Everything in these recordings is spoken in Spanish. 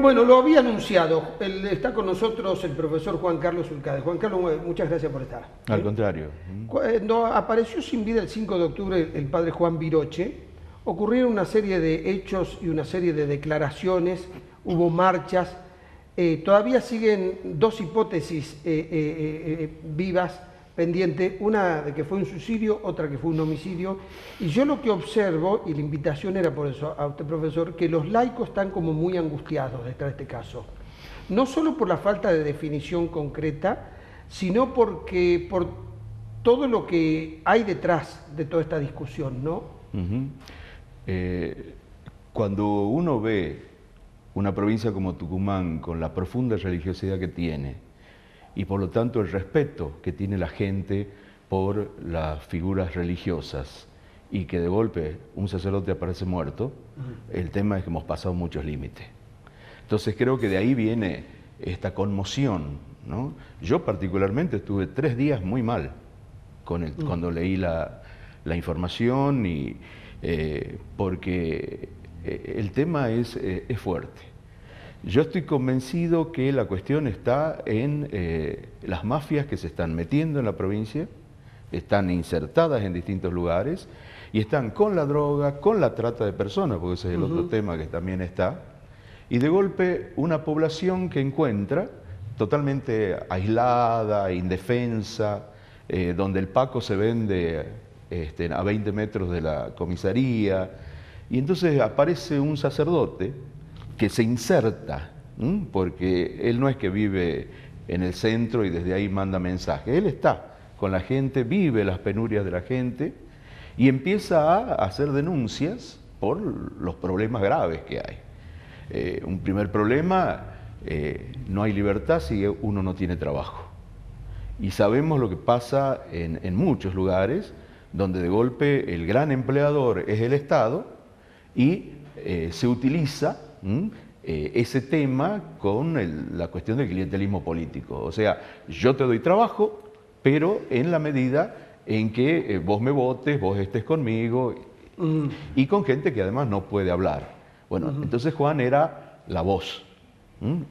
Bueno, lo había anunciado. Está con nosotros el profesor Juan Carlos Ulcade. Juan Carlos, muchas gracias por estar. Al contrario. Cuando apareció sin vida el 5 de octubre el padre Juan Viroche, ocurrieron una serie de hechos y una serie de declaraciones, hubo marchas. Todavía siguen dos hipótesis vivas, pendiente, una de que fue un suicidio, otra que fue un homicidio, y yo lo que observo, y la invitación era por eso a usted, profesor, que los laicos están como muy angustiados detrás de este caso, no solo por la falta de definición concreta, sino porque por todo lo que hay detrás de toda esta discusión, ¿no? Cuando uno ve una provincia como Tucumán con la profunda religiosidad que tiene, y por lo tanto el respeto que tiene la gente por las figuras religiosas, y que de golpe un sacerdote aparece muerto, el tema es que hemos pasado muchos límites. Entonces creo que de ahí viene esta conmoción, ¿no? Yo particularmente estuve 3 días muy mal cuando leí la información, porque el tema es fuerte. Yo estoy convencido que la cuestión está en las mafias que se están metiendo en la provincia, están insertadas en distintos lugares y están con la droga, con la trata de personas, porque ese es el otro tema que también está, y de golpe una población que encuentra totalmente aislada, indefensa, donde el Paco se vende a 20 metros de la comisaría, y entonces aparece un sacerdote que se inserta, porque él no es que vive en el centro y desde ahí manda mensajes, él está con la gente, vive las penurias de la gente y empieza a hacer denuncias por los problemas graves que hay. Un primer problema, no hay libertad si uno no tiene trabajo. Y sabemos lo que pasa en muchos lugares, donde de golpe el gran empleador es el Estado y se utiliza ese tema con la cuestión del clientelismo político. O sea, yo te doy trabajo, pero en la medida en que vos me votes, vos estés conmigo, y con gente que además no puede hablar. Bueno, entonces Juan era la voz,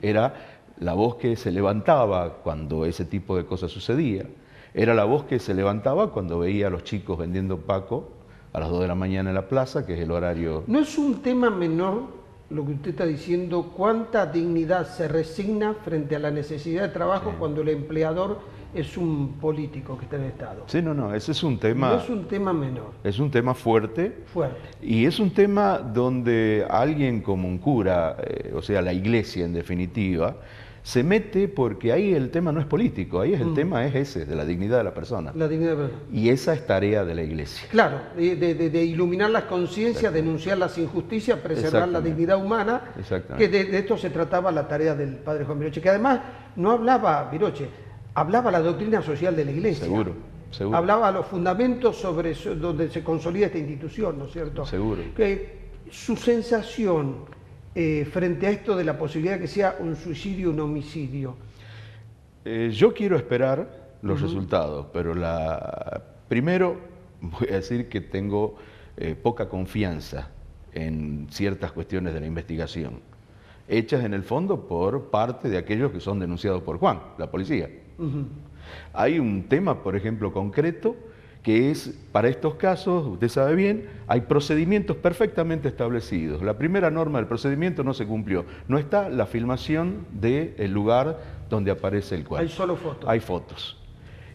era la voz que se levantaba cuando ese tipo de cosas sucedía, era la voz que se levantaba cuando veía a los chicos vendiendo Paco a las 2 de la mañana en la plaza, que es el horario. No es un tema menor lo que usted está diciendo, cuánta dignidad se resigna frente a la necesidad de trabajo cuando el empleador es un político que está en el Estado. Sí, no, ese es un tema. No es un tema menor. Es un tema fuerte. Fuerte. Y es un tema donde alguien como un cura, o sea, la iglesia en definitiva, se mete porque ahí el tema no es político, ahí el tema es ese, de la dignidad de la persona. La dignidad de la persona. Y esa es tarea de la iglesia. Claro, de iluminar las conciencias, denunciar las injusticias, preservar la dignidad humana, que de esto se trataba la tarea del padre Juan Viroche, que además no hablaba Viroche, hablaba la doctrina social de la iglesia. Seguro, seguro. Hablaba los fundamentos sobre donde se consolida esta institución, ¿no es cierto? Seguro. Que su sensación frente a esto de la posibilidad de que sea un suicidio, un homicidio. Yo quiero esperar los resultados, pero primero voy a decir que tengo poca confianza en ciertas cuestiones de la investigación, hechas en el fondo por parte de aquellos que son denunciados por Juan, la policía. Hay un tema, por ejemplo, concreto, que es, para estos casos, usted sabe bien, hay procedimientos perfectamente establecidos. La primera norma del procedimiento no se cumplió. No está la filmación del lugar donde aparece el cuerpo. Hay solo fotos. Hay fotos.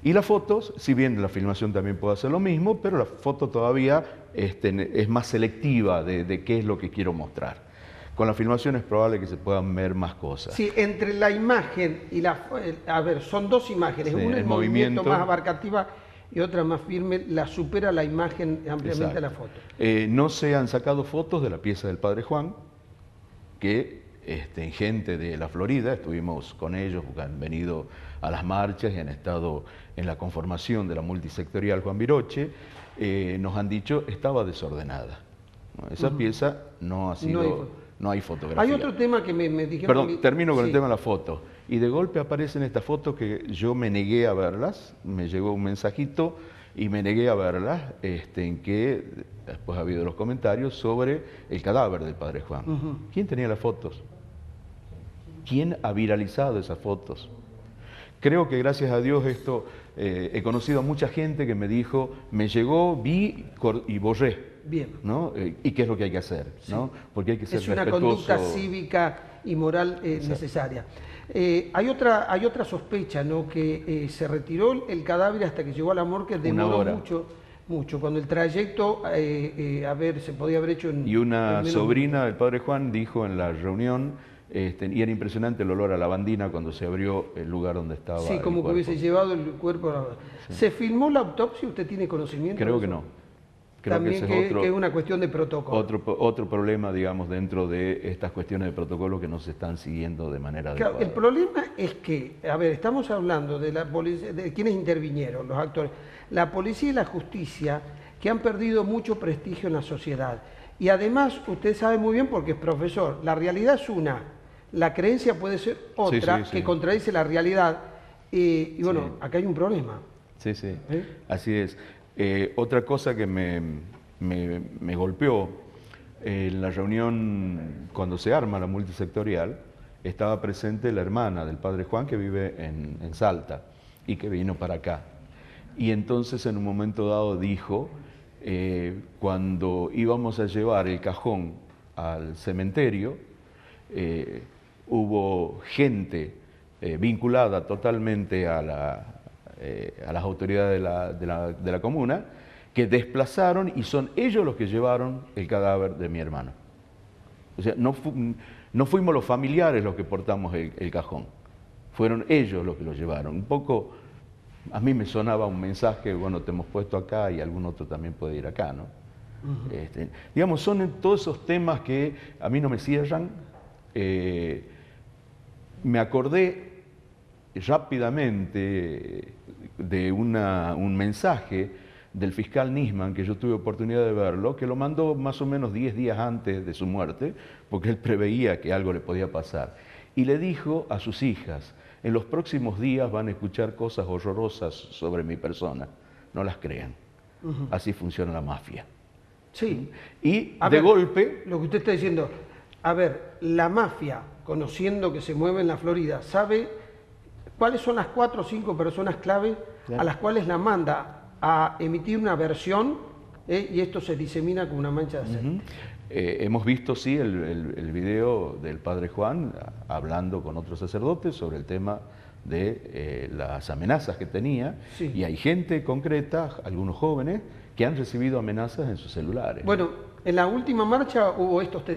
Y las fotos, si bien la filmación también puede hacer lo mismo, pero la foto todavía es más selectiva de qué es lo que quiero mostrar. Con la filmación es probable que se puedan ver más cosas. Sí, entre la imagen y a ver, son dos imágenes. Sí, una el es movimiento movimiento más abarcativa y otra más firme, la supera la imagen ampliamente. Exacto. La foto. No se han sacado fotos de la pieza del padre Juan, que gente de la Florida, estuvimos con ellos, porque han venido a las marchas y han estado en la conformación de la multisectorial Juan Viroche, nos han dicho estaba desordenada. Esa pieza no ha sido, no hay fotografía. Hay otro tema que me dijeron... Perdón, termino con el tema de la foto. Y de golpe aparecen estas fotos que yo me negué a verlas, me llegó un mensajito y me negué a verlas, en que después ha habido los comentarios sobre el cadáver del padre Juan. ¿Quién tenía las fotos? quién ha viralizado esas fotos. Creo que gracias a Dios esto, he conocido a mucha gente que me dijo, me llegó, vi y borré. Bien. ¿No? ¿Y qué es lo que hay que hacer? Sí. ¿No? Porque hay que ser es una respetuoso. conducta cívica y moral necesaria. Hay otra sospecha, ¿no? Que se retiró el cadáver hasta que llegó a la morgue, demoró mucho. Cuando el trayecto, se podía haber hecho en... Y una en sobrina del padre Juan dijo en la reunión, y era impresionante el olor a lavandina cuando se abrió el lugar donde estaba. Sí, como que hubiese llevado el cuerpo. Sí. ¿Se filmó la autopsia? ¿Usted tiene conocimiento? Creo de que eso? no. Creo también que es una cuestión de protocolo. Otro problema, digamos, dentro de estas cuestiones de protocolo que no se están siguiendo de manera adecuada. El problema es que, a ver, estamos hablando de la policía, de quienes intervinieron, los actores, la policía y la justicia, que han perdido mucho prestigio en la sociedad. Y además, usted sabe muy bien, porque es profesor, la realidad es una, la creencia puede ser otra, que contradice la realidad. Y bueno, acá hay un problema. Sí, sí, así es. Otra cosa que me golpeó en la reunión cuando se arma la multisectorial, estaba presente la hermana del padre Juan que vive en Salta y que vino para acá. Y entonces en un momento dado dijo, cuando íbamos a llevar el cajón al cementerio, hubo gente vinculada totalmente a las autoridades de la comuna, que desplazaron y son ellos los que llevaron el cadáver de mi hermano. O sea, no fuimos los familiares los que portamos el cajón, fueron ellos los que lo llevaron. Un poco, a mí me sonaba un mensaje, bueno, te hemos puesto acá y algún otro también puede ir acá, ¿no? Digamos, son todos esos temas que a mí no me cierran. Me acordé rápidamente de un mensaje del fiscal Nisman, que yo tuve oportunidad de verlo, que lo mandó más o menos 10 días antes de su muerte, porque él preveía que algo le podía pasar. Y le dijo a sus hijas, en los próximos días van a escuchar cosas horrorosas sobre mi persona, no las crean. Así funciona la mafia. Sí. Y golpe... Lo que usted está diciendo, a ver, la mafia, conociendo que se mueve en la Florida, ¿sabe cuáles son las 4 o 5 personas clave a las cuales la manda a emitir una versión y esto se disemina como una mancha de aceite? Hemos visto, sí, el video del padre Juan hablando con otros sacerdotes sobre el tema de las amenazas que tenía, y hay gente concreta, algunos jóvenes, que han recibido amenazas en sus celulares. Bueno, en la última marcha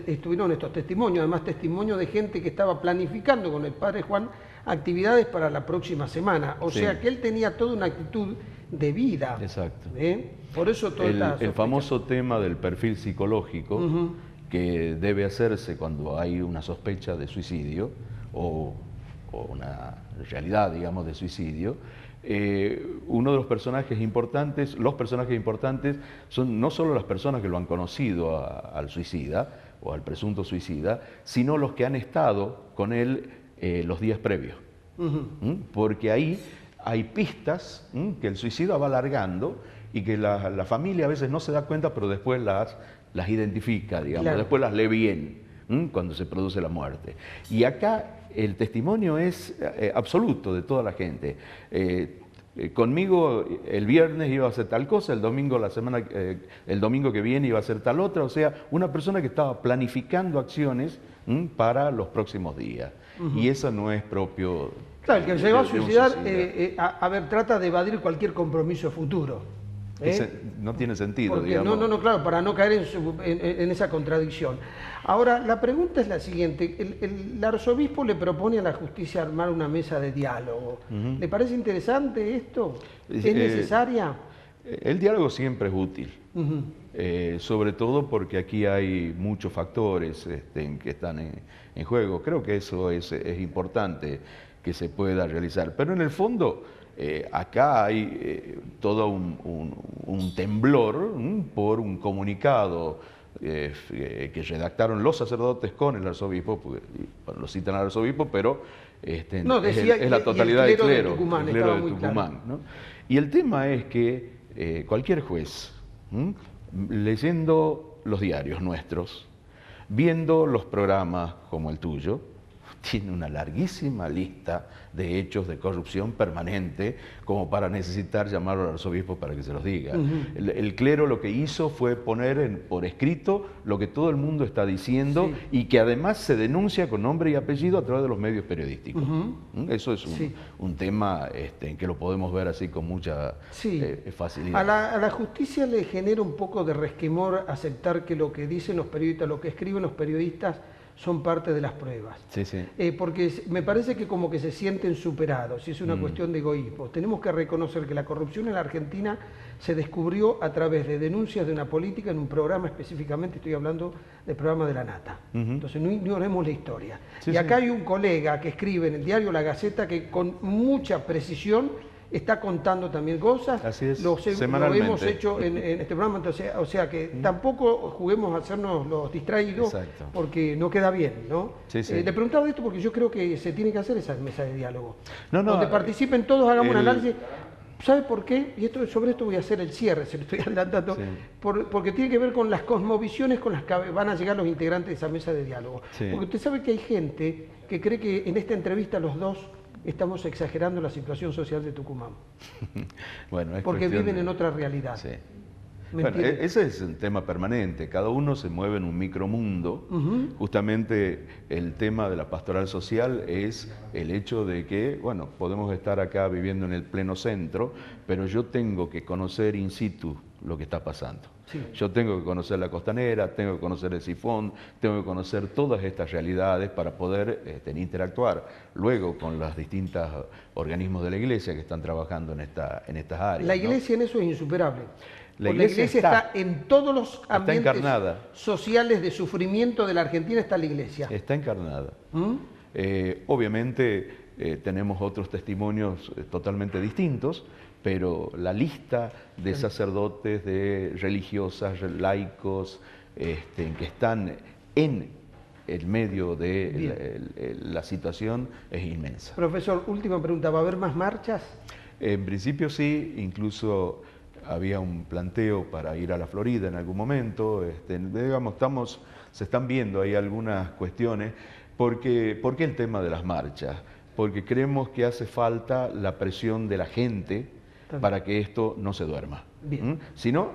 estuvieron estos testimonios, además testimonios de gente que estaba planificando con el padre Juan actividades para la próxima semana. O sea que él tenía toda una actitud de vida. Exacto. Por eso todo el famoso tema del perfil psicológico que debe hacerse cuando hay una sospecha de suicidio o una realidad, digamos, de suicidio. Uno de los personajes importantes son no solo las personas que lo han conocido al suicida o al presunto suicida, sino los que han estado con él los días previos. Porque ahí hay pistas que el suicida va alargando y que la familia a veces no se da cuenta, pero después las identifica, digamos, después las lee bien cuando se produce la muerte. Y acá el testimonio es absoluto de toda la gente. Conmigo el viernes iba a hacer tal cosa, el domingo que viene iba a hacer tal otra, o sea, una persona que estaba planificando acciones para los próximos días. Y eso no es propio. Claro, el que se va a suicidar, trata de evadir cualquier compromiso futuro. No tiene sentido, porque, digamos. Claro, para no caer en esa contradicción. Ahora, la pregunta es la siguiente. El arzobispo le propone a la justicia armar una mesa de diálogo. ¿Le parece interesante esto? ¿Es necesaria? El diálogo siempre es útil. Sobre todo porque aquí hay muchos factores que están en juego. Creo que eso es importante que se pueda realizar. Pero en el fondo, acá hay todo un temblor por un comunicado que redactaron los sacerdotes con el arzobispo, porque, lo citan al arzobispo, pero es la totalidad del clero de Tucumán. ¿No? Y el tema es que cualquier juez, leyendo los diarios nuestros, viendo los programas como el tuyo, tiene una larguísima lista de hechos de corrupción permanente como para necesitar llamar al arzobispo para que se los diga. El clero lo que hizo fue poner por escrito lo que todo el mundo está diciendo y que además se denuncia con nombre y apellido a través de los medios periodísticos. Eso es un tema en que lo podemos ver así con mucha facilidad. A la justicia le genera un poco de resquemor aceptar que lo que dicen los periodistas, lo que escriben los periodistas, son parte de las pruebas. Porque me parece que como que se sienten superados, y es una cuestión de egoísmo. Tenemos que reconocer que la corrupción en la Argentina se descubrió a través de denuncias de una política en un programa específicamente, estoy hablando del programa de la Nata. Entonces no ignoremos la historia. Y acá hay un colega que escribe en el diario La Gaceta que con mucha precisión está contando también cosas. Así es, lo hemos hecho en este programa, entonces, o sea que tampoco juguemos a hacernos los distraídos. Exacto. Porque no queda bien, ¿no? Le preguntaba esto porque yo creo que se tiene que hacer esa mesa de diálogo, donde participen todos, hagamos un análisis. ¿Sabe por qué? Y sobre esto voy a hacer el cierre, se lo estoy adelantando, porque tiene que ver con las cosmovisiones con las que van a llegar los integrantes de esa mesa de diálogo. Porque usted sabe que hay gente que cree que en esta entrevista los dos estamos exagerando la situación social de Tucumán. Bueno, porque viven en otra realidad. Bueno, ese es un tema permanente, cada uno se mueve en un micromundo. Justamente el tema de la pastoral social es el hecho de que, bueno, podemos estar acá viviendo en el pleno centro, pero yo tengo que conocer in situ lo que está pasando. Yo tengo que conocer la costanera, tengo que conocer el Sifón, tengo que conocer todas estas realidades para poder interactuar luego con los distintos organismos de la Iglesia que están trabajando en estas áreas. La Iglesia en eso es insuperable. La Iglesia está en todos los ambientes sociales de sufrimiento de la Argentina, está la Iglesia. Está encarnada. Obviamente tenemos otros testimonios totalmente distintos, pero la lista de sacerdotes, de religiosas, laicos, que están en el medio de la situación es inmensa. Profesor, última pregunta, ¿va a haber más marchas? En principio sí, incluso había un planteo para ir a la Florida en algún momento. Digamos, se están viendo ahí algunas cuestiones. ¿Por qué el tema de las marchas? Porque creemos que hace falta la presión de la gente para que esto no se duerma. Si no,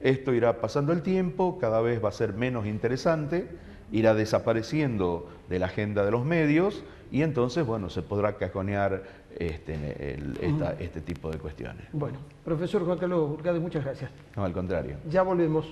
esto irá pasando el tiempo, cada vez va a ser menos interesante, irá desapareciendo de la agenda de los medios y entonces, bueno, se podrá cajonear este tipo de cuestiones. Bueno, profesor Juan Carlos Burgade, muchas gracias. No, al contrario. Ya volvemos.